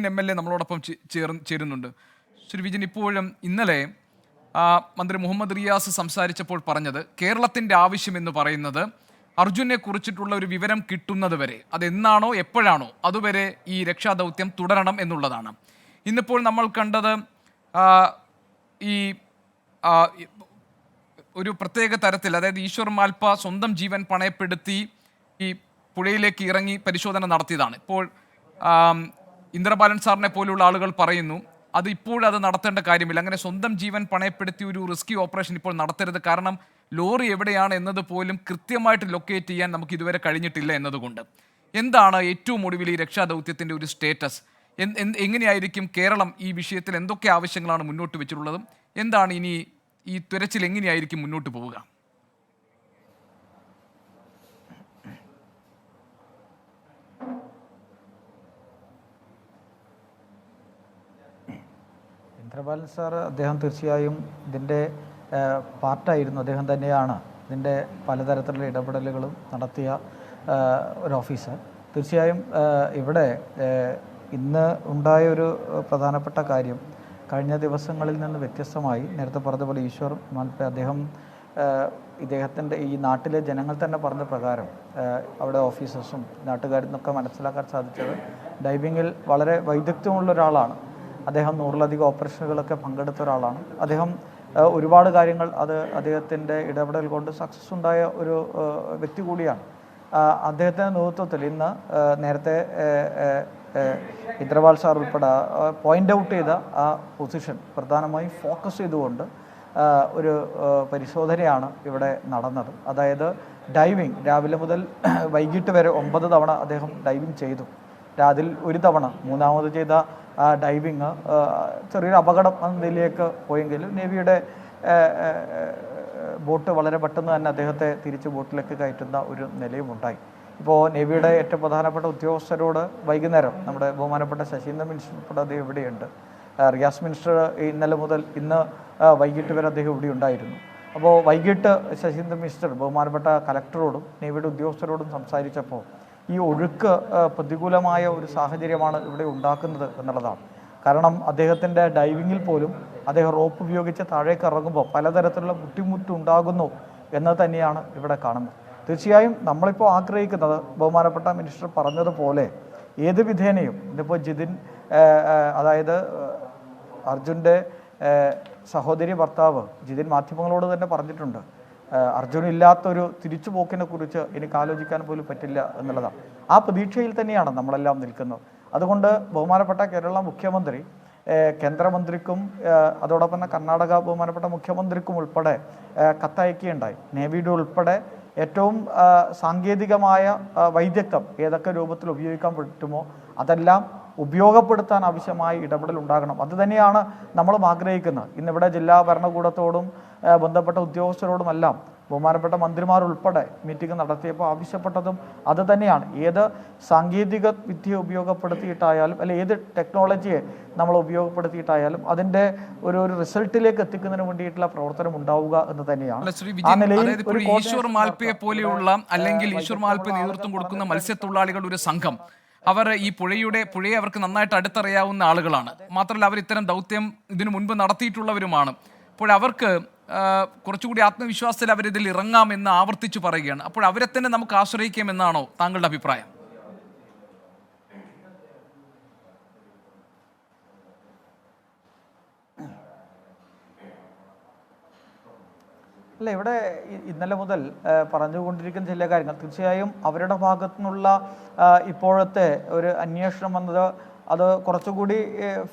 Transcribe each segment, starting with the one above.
MLA നമ്മളോടൊപ്പം ചേരുന്നുണ്ട്. ശ്രീ വിജിൻ, ഇപ്പോഴും ഇന്നലെ മന്ത്രി മുഹമ്മദ് റിയാസ് സംസാരിച്ചപ്പോൾ പറഞ്ഞത് കേരളത്തിൻ്റെ ആവശ്യമെന്ന് പറയുന്നത് അർജുനെ കുറിച്ചിട്ടുള്ള ഒരു വിവരം കിട്ടുന്നത് വരെ, അതെന്നാണോ എപ്പോഴാണോ അതുവരെ ഈ രക്ഷാദൗത്യം തുടരണം എന്നുള്ളതാണ്. ഇന്നിപ്പോൾ നമ്മൾ കണ്ടത് ഈ ഒരു പ്രത്യേക തരത്തിൽ, അതായത് ഈശ്വർ മാൽപ്പ സ്വന്തം ജീവൻ പണയപ്പെടുത്തി ഈ പുഴയിലേക്ക് ഇറങ്ങി പരിശോധന നടത്തിയതാണ്. ഇപ്പോൾ ഇന്ദ്രബാലൻ സാറിനെ പോലുള്ള ആളുകൾ പറയുന്നു അത് ഇപ്പോഴത് നടത്തേണ്ട കാര്യമില്ല, അങ്ങനെ സ്വന്തം ജീവൻ പണയപ്പെടുത്തി ഒരു റെസ്ക്യൂ ഓപ്പറേഷൻ ഇപ്പോൾ നടത്തരുത്, കാരണം ലോറി എവിടെയാണ് എന്നത് പോലും കൃത്യമായിട്ട് ലൊക്കേറ്റ് ചെയ്യാൻ നമുക്ക് ഇതുവരെ കഴിഞ്ഞിട്ടില്ല എന്നതുകൊണ്ട്. എന്താണ് ഏറ്റവും ഒടുവിൽ ഈ രക്ഷാദൗത്യത്തിൻ്റെ ഒരു സ്റ്റേറ്റസ്? എങ്ങനെയായിരിക്കും കേരളം ഈ വിഷയത്തിൽ എന്തൊക്കെ ആവശ്യങ്ങളാണ് മുന്നോട്ട് വെച്ചിട്ടുള്ളതും എന്താണ് ഇനി ഈ തിരച്ചിൽ എങ്ങനെയായിരിക്കും മുന്നോട്ട് പോവുക? ഇന്ദ്രബാലൻ സാർ അദ്ദേഹം തീർച്ചയായും ഇതിൻ്റെ പാർട്ടായിരുന്നു. അദ്ദേഹം തന്നെയാണ് ഇതിൻ്റെ പലതരത്തിലുള്ള ഇടപെടലുകളും നടത്തിയ ഒരു ഓഫീസർ. തീർച്ചയായും ഇവിടെ ഇന്ന് ഉണ്ടായ ഒരു പ്രധാനപ്പെട്ട കാര്യം, കഴിഞ്ഞ ദിവസങ്ങളിൽ നിന്ന് വ്യത്യസ്തമായി നേരത്തെ പറഞ്ഞതുപോലെ ഈശ്വർ മാൽപ്പ ഇദ്ദേഹത്തിൻ്റെ ഈ നാട്ടിലെ ജനങ്ങൾ തന്നെ പറഞ്ഞ പ്രകാരം അവിടെ ഓഫീസേഴ്സും നാട്ടുകാരും ഒക്കെ മനസ്സിലാക്കാൻ സാധിച്ചത് ഡൈവിങ്ങിൽ വളരെ വൈദഗ്ധ്യമുള്ള ഒരാളാണ്. അദ്ദേഹം 100ലധികം ഓപ്പറേഷനുകളൊക്കെ പങ്കെടുത്ത ഒരാളാണ്. അദ്ദേഹം ഒരുപാട് കാര്യങ്ങൾ അദ്ദേഹത്തിൻ്റെ ഇടപെടൽ കൊണ്ട് സക്സസ് ഉണ്ടായ ഒരു വ്യക്തി കൂടിയാണ്. അദ്ദേഹത്തിൻ്റെ നേതൃത്വത്തിൽ ഇന്ന് നേരത്തെ ഇന്ദ്രബാൽ സാർ ഉൾപ്പെടെ പോയിൻ്റ് ഔട്ട് ചെയ്ത ആ പൊസിഷൻ പ്രധാനമായും ഫോക്കസ് ചെയ്തുകൊണ്ട് ഒരു പരിശോധനയാണ് ഇവിടെ നടന്നത്. അതായത് ഡൈവിങ് രാവിലെ മുതൽ വൈകിട്ട് വരെ 9 തവണ അദ്ദേഹം ഡൈവിങ് ചെയ്തു. അതിൽ ഒരു തവണ മൂന്നാമത് ചെയ്ത ഡൈവിങ് ചെറിയൊരു അപകടം എന്ന നിലയിലേക്ക് പോയെങ്കിലും നേവിയുടെ ബോട്ട് വളരെ പെട്ടെന്ന് തന്നെ അദ്ദേഹത്തെ തിരിച്ച് ബോട്ടിലേക്ക് കയറ്റുന്ന ഒരു നിലയും ഉണ്ടായി. ഇപ്പോൾ നേവിയുടെ ഏറ്റവും പ്രധാനപ്പെട്ട ഉദ്യോഗസ്ഥരോട് വൈകുന്നേരം നമ്മുടെ ബഹുമാനപ്പെട്ട ശശീന്ദ്ര മിനിസ്റ്റർ ഉൾപ്പെടെ അദ്ദേഹം ഇവിടെയുണ്ട്. റിയാസ് മിനിസ്റ്റർ ഇന്നലെ മുതൽ ഇന്ന് വൈകിട്ട് വരെ അദ്ദേഹം ഇവിടെ ഉണ്ടായിരുന്നു. അപ്പോൾ വൈകിട്ട് ശശീന്ദ്ര മിനിസ്റ്റർ ബഹുമാനപ്പെട്ട കലക്ടറോടും നേവിയുടെ ഉദ്യോഗസ്ഥരോടും സംസാരിച്ചപ്പോൾ ഈ ഒഴുക്ക് പ്രതികൂലമായ ഒരു സാഹചര്യമാണ് ഇവിടെ ഉണ്ടാക്കുന്നത് എന്നുള്ളതാണ്. കാരണം അദ്ദേഹത്തിൻ്റെ ഡൈവിങ്ങിൽ പോലും അദ്ദേഹം റോപ്പ് ഉപയോഗിച്ച് താഴേക്ക് ഇറങ്ങുമ്പോൾ പലതരത്തിലുള്ള ബുദ്ധിമുട്ടുണ്ടാകുന്നു എന്നത് തന്നെയാണ് ഇവിടെ കാണുന്നത്. തീർച്ചയായും നമ്മളിപ്പോൾ ആഗ്രഹിക്കുന്നത് ബഹുമാനപ്പെട്ട മിനിസ്റ്റർ പറഞ്ഞതുപോലെ ഏത് വിധേനയും ഇതിപ്പോൾ ജിതിൻ, അതായത് അർജുൻ്റെ സഹോദരി ഭർത്താവ് ജിതിൻ മാധ്യമങ്ങളോട് തന്നെ പറഞ്ഞിട്ടുണ്ട്, അർജുനില്ലാത്തൊരു തിരിച്ചുപോക്കിനെ കുറിച്ച് എനിക്ക് ആലോചിക്കാൻ പോലും പറ്റില്ല എന്നുള്ളതാണ്. ആ പ്രതീക്ഷയിൽ തന്നെയാണ് നമ്മളെല്ലാം നിൽക്കുന്നത്. അതുകൊണ്ട് ബഹുമാനപ്പെട്ട കേരള മുഖ്യമന്ത്രി കേന്ദ്രമന്ത്രിക്കും അതോടൊപ്പം തന്നെ കർണാടക ബഹുമാനപ്പെട്ട മുഖ്യമന്ത്രിക്കും ഉൾപ്പെടെ കത്തയക്കുകയുണ്ടായി. നേവിയുടെ ഉൾപ്പെടെ ഏറ്റവും സാങ്കേതികമായ വൈദഗ്ധ്യം ഏതൊക്കെ രൂപത്തിൽ ഉപയോഗിക്കാൻ പറ്റുമോ അതെല്ലാം ഉപയോഗപ്പെടുത്താൻ ആവശ്യമായ ഇടപെടൽ ഉണ്ടാകണം. അതുതന്നെയാണ് നമ്മളും ആഗ്രഹിക്കുന്നത്. ഇന്നിവിടെ ജില്ലാ ഭരണകൂടത്തോടും ബന്ധപ്പെട്ട ഉദ്യോഗസ്ഥരോടുമെല്ലാം ബഹുമാനപ്പെട്ട മന്ത്രിമാരുൾപ്പെടെ മീറ്റിംഗ് നടത്തിയപ്പോൾ ആവശ്യപ്പെട്ടതും അത് തന്നെയാണ്. ഏത് സാങ്കേതിക വിദ്യ ഉപയോഗപ്പെടുത്തിയിട്ടായാലും അല്ലെ ഏത് ടെക്നോളജിയെ നമ്മൾ ഉപയോഗപ്പെടുത്തിയിട്ടായാലും അതിൻ്റെ ഒരു റിസൾട്ടിലേക്ക് എത്തിക്കുന്നതിന് വേണ്ടിയിട്ടുള്ള പ്രവർത്തനം ഉണ്ടാവുക എന്ന് തന്നെയാണ്. ഈശ്വർ മാൽപ്പയെ പോലെയുള്ള അല്ലെങ്കിൽ ഈശ്വർ മാൽപ്പ നേതൃത്വം കൊടുക്കുന്ന മത്സ്യത്തൊഴിലാളികളുടെ ഒരു സംഘം, അവർ ഈ പുഴയെ അവർക്ക് നന്നായിട്ട് അടുത്തറിയാവുന്ന ആളുകളാണ്. മാത്രമല്ല അവർ ഇത്തരം ദൗത്യം ഇതിനു മുൻപ് നടത്തിയിട്ടുള്ളവരുമാണ്. അപ്പോൾ അവർക്ക് കുറച്ചുകൂടി ആത്മവിശ്വാസത്തിൽ അവരിതിൽ ഇറങ്ങാമെന്ന് ആവർത്തിച്ചു പറയുകയാണ്. അപ്പോൾ അവരെ തന്നെ നമുക്ക് ആശ്രയിക്കാമെന്നാണോ താങ്കളുടെ അഭിപ്രായം? അല്ല, ഇവിടെ ഇന്നലെ മുതൽ പറഞ്ഞുകൊണ്ടിരിക്കുന്ന ചില കാര്യങ്ങൾ തീർച്ചയായും അവരുടെ ഭാഗത്തു നിന്നുള്ള ഇപ്പോഴത്തെ ഒരു അന്വേഷണം വന്നത് അത് കുറച്ചുകൂടി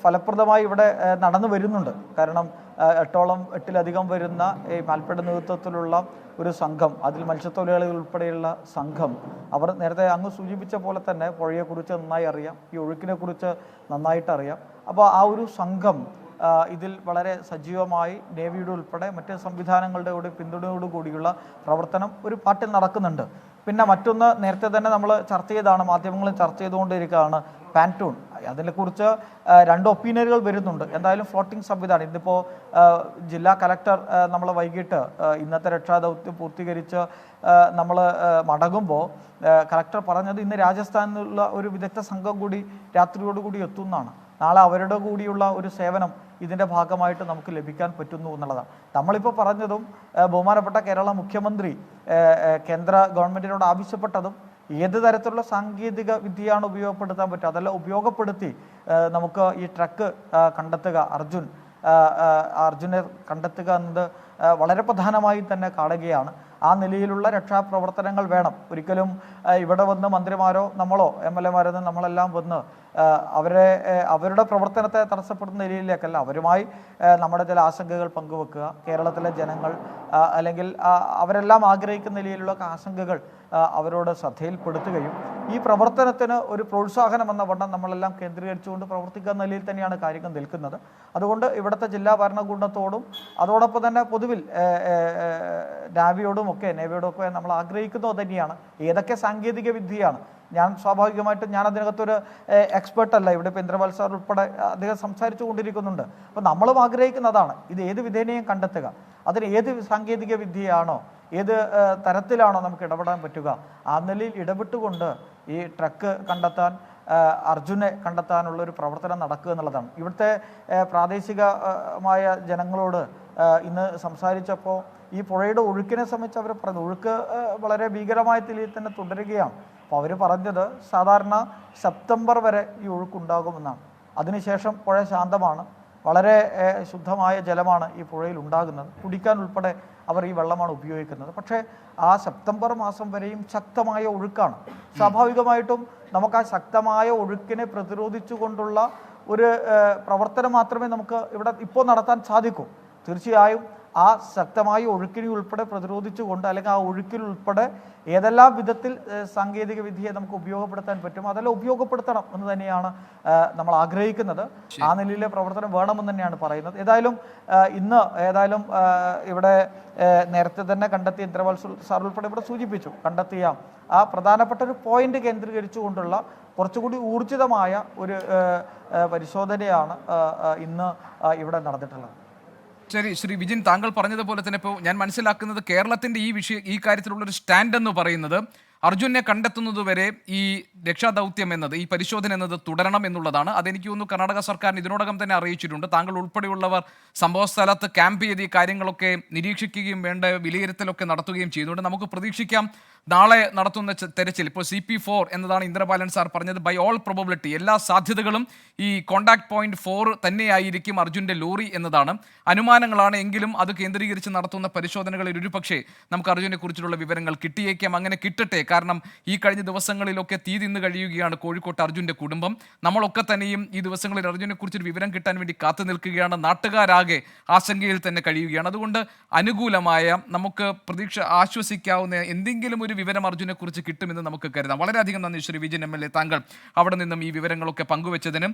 ഫലപ്രദമായി ഇവിടെ നടന്നു വരുന്നുണ്ട്. കാരണം 8ലധികം വരുന്ന ഈ മാൽപ്പയുടെ നേതൃത്വത്തിലുള്ള ഒരു സംഘം, അതിൽ മത്സ്യത്തൊഴിലാളികൾ ഉൾപ്പെടെയുള്ള സംഘം, അവർ നേരത്തെ അങ്ങ് സൂചിപ്പിച്ച പോലെ തന്നെ പുഴയെക്കുറിച്ച് നന്നായി അറിയാം, ഈ ഒഴുക്കിനെ കുറിച്ച് നന്നായിട്ട് അറിയാം. അപ്പോൾ ആ ഒരു സംഘം ഇതിൽ വളരെ സജീവമായി നേവിയുടെ ഉൾപ്പെടെ മറ്റ് സംവിധാനങ്ങളുടെ കൂടി പിന്തുണയോടുകൂടിയുള്ള പ്രവർത്തനം ഒരു പാട്ടിൽ നടക്കുന്നുണ്ട്. പിന്നെ മറ്റൊന്ന് നേരത്തെ തന്നെ നമ്മൾ ചർച്ച ചെയ്താണ്, മാധ്യമങ്ങളിൽ ചർച്ച ചെയ്തുകൊണ്ടിരിക്കുകയാണ് പാൻറ്റൂൺ. അതിനെക്കുറിച്ച് രണ്ട് ഒപ്പീനിയനുകൾ വരുന്നുണ്ട്. എന്തായാലും ഫ്ലോട്ടിംഗ് സംവിധാനം ഇന്നിപ്പോൾ ജില്ലാ കലക്ടർ നമ്മൾ വൈകിട്ട് ഇന്നത്തെ രക്ഷാദൗത്യം പൂർത്തീകരിച്ച് നമ്മൾ മടങ്ങുമ്പോൾ കലക്ടർ പറഞ്ഞത് ഇന്ന് രാജസ്ഥാനിലുള്ള ഒരു വിദഗ്ധ സംഘം കൂടി രാത്രിയോടുകൂടി എത്തുന്നതാണ്. നാളെ അവരുടെ കൂടിയുള്ള ഒരു സേവനം ഇതിൻ്റെ ഭാഗമായിട്ട് നമുക്ക് ലഭിക്കാൻ പറ്റുന്നു എന്നുള്ളതാണ്. നമ്മളിപ്പോൾ പറഞ്ഞതും ബഹുമാനപ്പെട്ട കേരള മുഖ്യമന്ത്രി കേന്ദ്ര ഗവൺമെൻറ്റിനോട് ആവശ്യപ്പെട്ടതും ഏത് തരത്തിലുള്ള സാങ്കേതിക വിദ്യയാണ് ഉപയോഗപ്പെടുത്താൻ പറ്റുക അതെല്ലാം ഉപയോഗപ്പെടുത്തി നമുക്ക് ഈ ട്രക്ക് കണ്ടെത്തുക, അർജുനെ കണ്ടെത്തുക എന്നത് വളരെ പ്രധാനമായി തന്നെ കാണുകയാണ്. ആ നിലയിലുള്ള രക്ഷാപ്രവർത്തനങ്ങൾ വേണം. ഒരിക്കലും ഇവിടെ വന്ന് മന്ത്രിമാരോ നമ്മളോ MLA-മാരോ നമ്മളെല്ലാം വന്ന് അവരുടെ പ്രവർത്തനത്തെ തടസ്സപ്പെടുന്ന നിലയിലേക്കല്ല, അവരുമായി നമ്മുടെ ചില ആശങ്കകൾ പങ്കുവെക്കുക, കേരളത്തിലെ ജനങ്ങൾ അല്ലെങ്കിൽ അവരെല്ലാം ആഗ്രഹിക്കുന്ന നിലയിലുള്ള ആശങ്കകൾ അവരോട് ശ്രദ്ധയിൽപ്പെടുത്തുകയും ഈ പ്രവർത്തനത്തിന് ഒരു പ്രോത്സാഹനം എന്ന വണ്ണം നമ്മളെല്ലാം കേന്ദ്രീകരിച്ചുകൊണ്ട് പ്രവർത്തിക്കുന്ന നിലയിൽ തന്നെയാണ് കാര്യങ്ങൾ നിൽക്കുന്നത്. അതുകൊണ്ട് ഇവിടുത്തെ ജില്ലാ ഭരണകൂടത്തോടും അതോടൊപ്പം തന്നെ പൊതുവിൽ നേവിയോടും ഒക്കെ നമ്മൾ ആഗ്രഹിക്കുന്നത് തന്നെയാണ് ഏതൊക്കെ സാങ്കേതിക വിദ്യയാണ്. സ്വാഭാവികമായിട്ടും ഞാൻ അതിനകത്തൊരു എക്സ്പേർട്ടല്ല. ഇവിടെ ഇപ്പോൾ ഇന്ദ്രപാൽ സാർ ഉൾപ്പെടെ അദ്ദേഹം സംസാരിച്ചു കൊണ്ടിരിക്കുന്നുണ്ട്. അപ്പോൾ നമ്മളും ആഗ്രഹിക്കുന്നതാണ് ഇത് ഏത് വിധേനയും കണ്ടെത്തുക, അതിന് ഏത് സാങ്കേതിക വിദ്യയാണോ ഏത് തരത്തിലാണോ നമുക്ക് ഇടപെടാൻ പറ്റുക ആ നിലയിൽ ഇടപെട്ടുകൊണ്ട് ഈ ട്രക്ക് കണ്ടെത്താൻ അർജുനെ കണ്ടെത്താനുള്ളൊരു പ്രവർത്തനം നടക്കുക എന്നുള്ളതാണ്. ഇവിടുത്തെ പ്രാദേശികമായ ജനങ്ങളോട് ഇന്ന് സംസാരിച്ചപ്പോൾ ഈ പുഴയുടെ ഒഴുക്കിനെ സംബന്ധിച്ച് അവർ പറഞ്ഞു ഒഴുക്ക് വളരെ ഭീകരമായ നിലയിൽ തന്നെ തുടരുകയാണ്. അപ്പോൾ അവർ പറഞ്ഞത് സാധാരണ സെപ്റ്റംബർ വരെ ഈ ഒഴുക്കുണ്ടാകുമെന്നാണ്. അതിനുശേഷം പുഴ ശാന്തമാണ്, വളരെ ശുദ്ധമായ ജലമാണ് ഈ പുഴയിൽ ഉണ്ടാകുന്നത്. കുടിക്കാൻ ഉൾപ്പെടെ അവർ ഈ വെള്ളമാണ് ഉപയോഗിക്കുന്നത്. പക്ഷേ ആ സെപ്റ്റംബർ മാസം വരെയും ശക്തമായ ഒഴുക്കാണ്. സ്വാഭാവികമായിട്ടും നമുക്ക് ആ ശക്തമായ ഒഴുക്കിനെ പ്രതിരോധിച്ചുകൊണ്ടുള്ള ഒരു പ്രവർത്തനം മാത്രമേ നമുക്ക് ഇവിടെ ഇപ്പോൾ നടത്താൻ സാധിക്കൂ. തീർച്ചയായും ആ ശക്തമായ ഒഴുക്കിനെ ഉൾപ്പെടെ പ്രതിരോധിച്ചുകൊണ്ട് അല്ലെങ്കിൽ ആ ഒഴുക്കിൽ ഉൾപ്പെടെ ഏതെല്ലാം വിധത്തിൽ സാങ്കേതിക വിദ്യയെ നമുക്ക് ഉപയോഗപ്പെടുത്താൻ പറ്റും അതെല്ലാം ഉപയോഗപ്പെടുത്തണം എന്ന് തന്നെയാണ് നമ്മൾ ആഗ്രഹിക്കുന്നത്. ആ നിലയിലെ പ്രവർത്തനം വേണമെന്ന് തന്നെയാണ് പറയുന്നത്. ഇന്ന് ഇവിടെ നേരത്തെ തന്നെ കണ്ടെത്തിയ ഇന്ദ്രപാൽ സാർ ഉൾപ്പെടെ ഇവിടെ സൂചിപ്പിച്ചു, കണ്ടെത്തിയ ആ പ്രധാനപ്പെട്ട ഒരു പോയിന്റ് കേന്ദ്രീകരിച്ചുകൊണ്ടുള്ള കുറച്ചുകൂടി ഊർജിതമായ ഒരു പരിശോധനയാണ് ഇന്ന് ഇവിടെ നടന്നിട്ടുള്ളത്. ശരി, ശ്രീ വിജിൻ, താങ്കൾ പറഞ്ഞതുപോലെ തന്നെ ഇപ്പോൾ ഞാൻ മനസ്സിലാക്കുന്നത് കേരളത്തിൻ്റെ ഈ കാര്യത്തിലുള്ളൊരു സ്റ്റാൻഡ് എന്ന് പറയുന്നത് അർജുനെ കണ്ടെത്തുന്നതുവരെ ഈ രക്ഷാദൗത്യം എന്നത് ഈ പരിശോധന എന്നത് തുടരണം എന്നുള്ളതാണ്. അതെനിക്ക് തോന്നുന്നു കർണാടക സർക്കാരിന് ഇതിനോടകം തന്നെ അറിയിച്ചിട്ടുണ്ട്. താങ്കൾ ഉൾപ്പെടെയുള്ളവർ സംഭവ സ്ഥലത്ത് ക്യാമ്പ് ചെയ്ത് ഈ കാര്യങ്ങളൊക്കെ നിരീക്ഷിക്കുകയും വേണ്ട വിലയിരുത്തലൊക്കെ നടത്തുകയും ചെയ്യുന്നുണ്ട്. നമുക്ക് പ്രതീക്ഷിക്കാം നാളെ നടത്തുന്ന തെരച്ചിൽ ഇപ്പോൾ CP4 എന്നതാണ് ഇന്ദ്രപാലൻ സാർ പറഞ്ഞത്. ബൈ ഓൾ പ്രോബബിലിറ്റി എല്ലാ സാധ്യതകളും ഈ കോണ്ടാക്ട് പോയിന്റ് 4 തന്നെയായിരിക്കും അർജുൻ്റെ ലോറി എന്നതാണ് അനുമാനങ്ങളാണ്. എങ്കിലും അത് കേന്ദ്രീകരിച്ച് നടത്തുന്ന പരിശോധനകളിൽ ഒരുപക്ഷേ നമുക്ക് അർജുനെ കുറിച്ചുള്ള വിവരങ്ങൾ കിട്ടിയേക്കാം. അങ്ങനെ കിട്ടട്ടെ. കാരണം ഈ കഴിഞ്ഞ ദിവസങ്ങളിലൊക്കെ തീ തിന്ന് കഴിയുകയാണ് കോഴിക്കോട്ട് അർജുൻ്റെ കുടുംബം. നമ്മളൊക്കെ തന്നെയും ഈ ദിവസങ്ങളിൽ അർജുനെ കുറിച്ചൊരു വിവരം കിട്ടാൻ വേണ്ടി കാത്തു നിൽക്കുകയാണ്. നാട്ടുകാരാകെ ആശങ്കയിൽ തന്നെ കഴിയുകയാണ്. അതുകൊണ്ട് അനുകൂലമായ നമുക്ക് ആശ്വസിക്കാവുന്ന എന്തെങ്കിലും ഒരു വിവരം അർജുനെ കുറിച്ച് കിട്ടുമെന്ന് നമുക്ക് കരുതാം. വളരെയധികം നന്ദി ശ്രീ വിജിൻ MLA, താങ്കൾ അവിടെ നിന്നും ഈ വിവരങ്ങളൊക്കെ പങ്കുവച്ചതിന്.